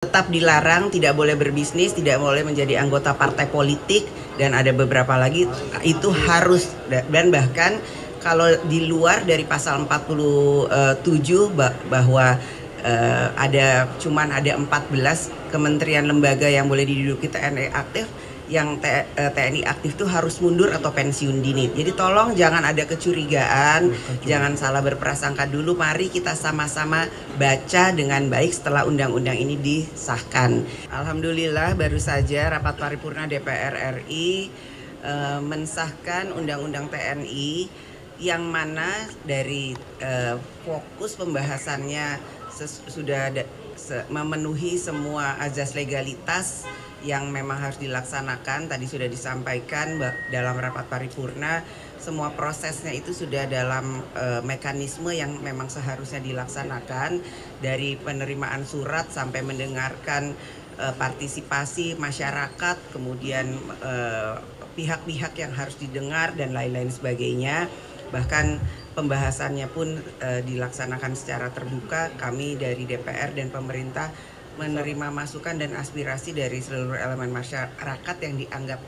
tetap dilarang, tidak boleh berbisnis, tidak boleh menjadi anggota partai politik, dan ada beberapa lagi itu harus, dan bahkan kalau di luar dari pasal 47 bahwa cuman ada 14 kementerian lembaga yang boleh diduduki TNI aktif, yang TNI aktif itu harus mundur atau pensiun dini. Jadi tolong jangan ada kecurigaan, jangan salah berprasangka dulu. Mari kita sama-sama baca dengan baik setelah undang-undang ini disahkan. Alhamdulillah baru saja rapat paripurna DPR RI mensahkan undang-undang TNI yang mana dari fokus pembahasannya sudah memenuhi semua azas legalitas yang memang harus dilaksanakan. Tadi sudah disampaikan dalam rapat paripurna, semua prosesnya itu sudah dalam mekanisme yang memang seharusnya dilaksanakan, dari penerimaan surat sampai mendengarkan partisipasi masyarakat, kemudian pihak-pihak yang harus didengar dan lain-lain sebagainya. Bahkan pembahasannya pun dilaksanakan secara terbuka. Kami dari DPR dan pemerintah menerima masukan dan aspirasi dari seluruh elemen masyarakat yang dianggap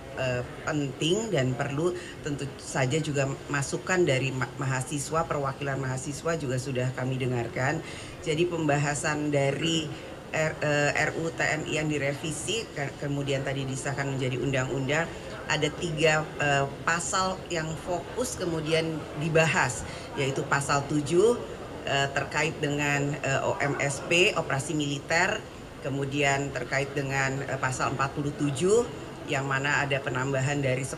penting dan perlu. Tentu saja juga masukan dari mahasiswa, perwakilan mahasiswa juga sudah kami dengarkan. Jadi pembahasan dari RUU TNI yang direvisi kemudian tadi disahkan menjadi undang-undang, ada 3 pasal yang fokus kemudian dibahas, yaitu pasal 7 terkait dengan OMSP, operasi militer, kemudian terkait dengan pasal 47 yang mana ada penambahan dari 10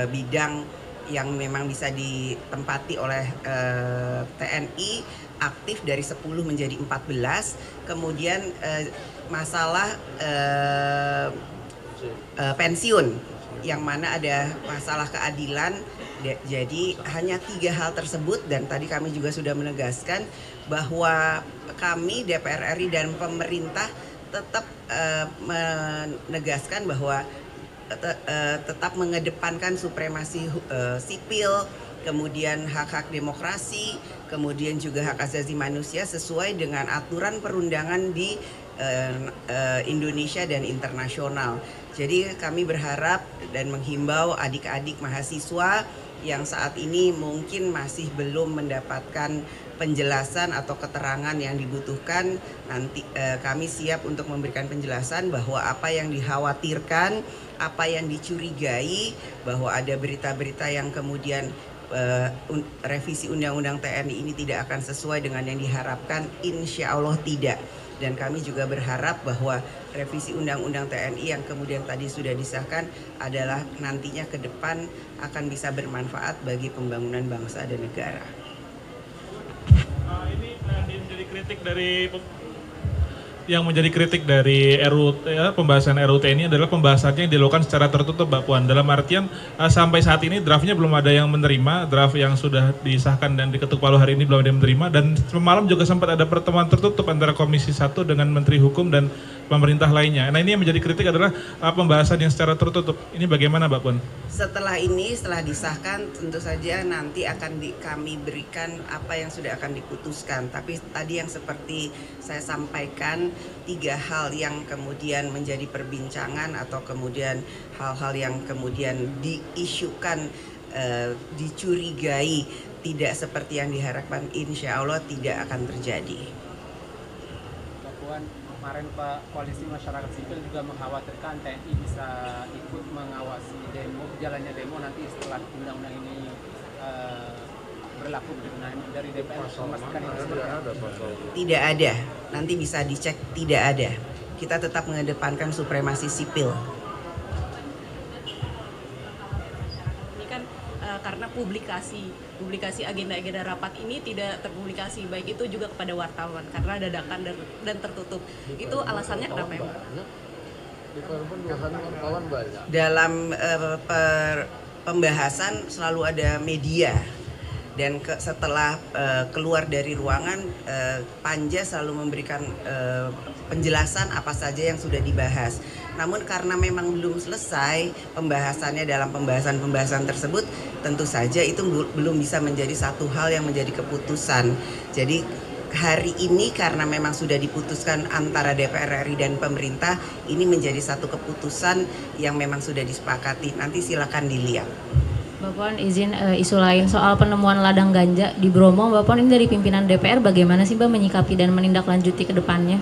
bidang yang memang bisa ditempati oleh TNI aktif dari 10 menjadi 14. Kemudian masalah pensiun yang mana ada masalah keadilan. Jadi hanya 3 hal tersebut, dan tadi kami juga sudah menegaskan bahwa kami DPR RI dan pemerintah tetap menegaskan bahwa tetap mengedepankan supremasi sipil, kemudian hak-hak demokrasi, kemudian juga hak asasi manusia sesuai dengan aturan perundangan di Indonesia dan internasional. Jadi kami berharap dan menghimbau adik-adik mahasiswa yang saat ini mungkin masih belum mendapatkan penjelasan atau keterangan yang dibutuhkan, nanti kami siap untuk memberikan penjelasan bahwa apa yang dikhawatirkan, apa yang dicurigai, bahwa ada berita-berita yang kemudian revisi undang-undang TNI ini tidak akan sesuai dengan yang diharapkan, insya Allah tidak. Dan kami juga berharap bahwa revisi undang-undang TNI yang kemudian tadi sudah disahkan adalah nantinya ke depan akan bisa bermanfaat bagi pembangunan bangsa dan negara. Ini menjadi kritik dari pembahasan RUU TNI adalah pembahasannya yang dilakukan secara tertutup, Mbak Puan. Dalam artian sampai saat ini draftnya belum ada yang menerima, draft yang sudah disahkan dan diketuk palu hari ini belum ada yang menerima, dan semalam juga sempat ada pertemuan tertutup antara Komisi 1 dengan Menteri Hukum dan pemerintah lainnya. Nah, ini yang menjadi kritik adalah pembahasan yang secara tertutup. Ini bagaimana, Mbak Puan? Setelah disahkan, tentu saja nanti akan kami berikan apa yang sudah akan diputuskan. Tapi tadi yang seperti saya sampaikan, 3 hal yang kemudian menjadi perbincangan atau kemudian hal-hal yang kemudian diisukan, dicurigai tidak seperti yang diharapkan, insya Allah tidak akan terjadi. Mbak Puan, kemarin Pak Koalisi Masyarakat Sipil juga mengkhawatirkan TNI bisa ikut mengawasi jalannya demo nanti setelah undang-undang ini berlaku. Nah, dari DPR memastikan tidak ada, nanti bisa dicek, tidak ada. Kita tetap mengedepankan supremasi sipil. Ini kan karena publikasi agenda-agenda rapat ini tidak terpublikasi, baik itu juga kepada wartawan karena dadakan dan tertutup. Itu alasannya kenapa ya, Mbak? Dalam pembahasan selalu ada media, dan setelah keluar dari ruangan, Panja selalu memberikan penjelasan apa saja yang sudah dibahas. Namun karena memang belum selesai pembahasannya dalam pembahasan tersebut, tentu saja itu belum bisa menjadi satu hal yang menjadi keputusan. Jadi hari ini karena memang sudah diputuskan antara DPR RI dan pemerintah, ini menjadi satu keputusan yang memang sudah disepakati. Nanti silakan dilihat. Mbak Puan izin isu lain soal penemuan ladang ganja di Bromo. Mbak Puan, ini dari pimpinan DPR bagaimana sih Mbak menyikapi dan menindaklanjuti ke depannya?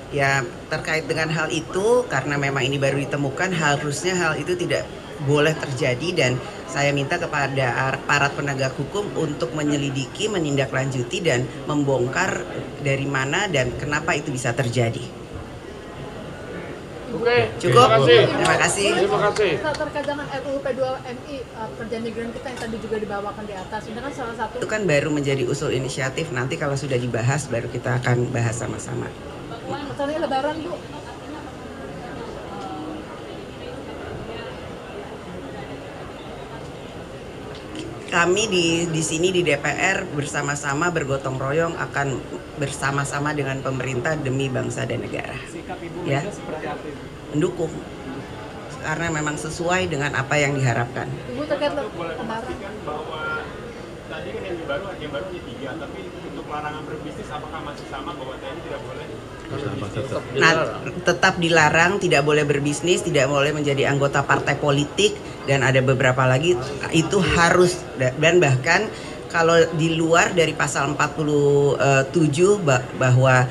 Ya, terkait dengan hal itu, karena memang ini baru ditemukan, harusnya hal itu tidak boleh terjadi dan saya minta kepada aparat penegak hukum untuk menyelidiki, menindaklanjuti dan membongkar dari mana dan kenapa itu bisa terjadi. Oke, Cukup? terima kasih. Terima kasih. Terkait dengan RUU P2MI, kerja migran kita yang tadi juga dibawakan di atas, ini kan salah satu. Itu kan baru menjadi usul inisiatif, nanti kalau sudah dibahas baru kita akan bahas sama-sama. Masalahnya Lebaran, Bu. Kami di sini di DPR bersama-sama bergotong royong akan bersama-sama dengan pemerintah demi bangsa dan negara. Sikap Ibu Ya. Mega seperti apa Ibu? Mendukung karena memang sesuai dengan apa yang diharapkan. Ibu terkait kemarin. Bahwa tadi kan yang baru hanya 3, tapi untuk larangan berbisnis apakah masih sama bahwa TNI tidak boleh? Nah, tetap dilarang, tidak boleh berbisnis, tidak boleh menjadi anggota partai politik, dan ada beberapa lagi itu harus, dan bahkan kalau di luar dari pasal 47 bahwa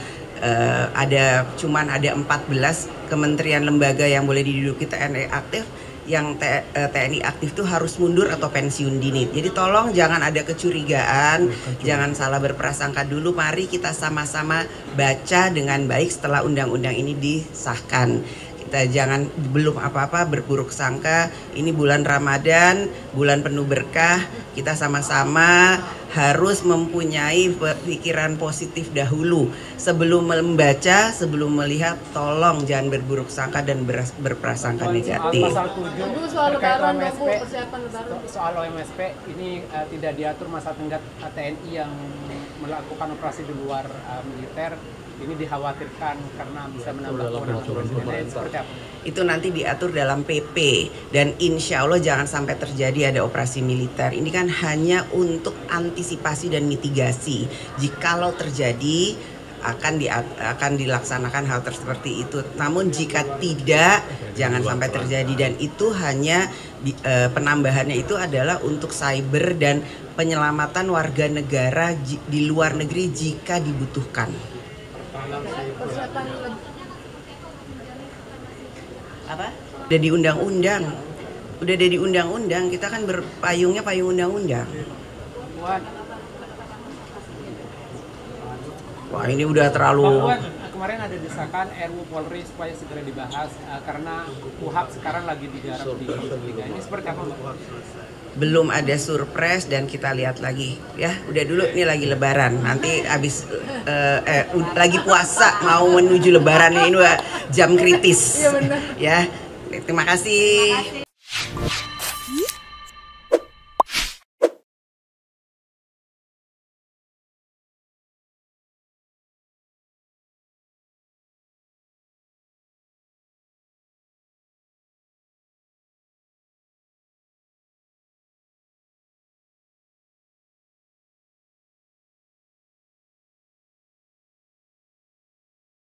cuman ada 14 kementerian lembaga yang boleh diduduki TNI aktif, yang TNI aktif itu harus mundur atau pensiun dini. Jadi tolong jangan ada kecurigaan, jangan salah berprasangka dulu. Mari kita sama-sama baca dengan baik setelah undang-undang ini disahkan. Kita jangan belum apa-apa berburuk sangka. Ini bulan Ramadan, bulan penuh berkah. Kita sama-sama harus mempunyai pikiran positif dahulu. Sebelum membaca, sebelum melihat, tolong jangan berburuk sangka dan berprasangka negatif. Pasal 7 Ibu soal terkait Lebaran, Bu, OMSP, persiapan Lebaran. soal OMSP ini tidak diatur masa tenggat TNI yang melakukan operasi di luar militer. Ini dikhawatirkan karena bisa menambah kewenangan presiden. Seperti apa? Itu nanti diatur dalam PP dan insya Allah jangan sampai terjadi ada operasi militer. Ini kan hanya untuk antisipasi dan mitigasi. Jikalau terjadi akan dilaksanakan hal seperti itu. Namun jika tidak, jangan sampai terjadi, dan itu hanya penambahannya itu adalah untuk cyber dan penyelamatan warga negara di luar negeri jika dibutuhkan. Persiapan Apa? Udah di undang-undang. Udah ada di undang-undang, kita kan berpayungnya payung undang-undang. Puan, Wah, ini udah terlalu. Pak Puan, kemarin ada desakan RUU Polri supaya segera dibahas karena KUHP sekarang lagi digarap di Liga. Ini seperti apa, Mbak? Belum ada surprise dan kita lihat lagi ya. Udah dulu, ini lagi lebaran, nanti habis lagi puasa mau menuju lebaran, ini udah jam kritis. Iya benar. Ya, terima kasih.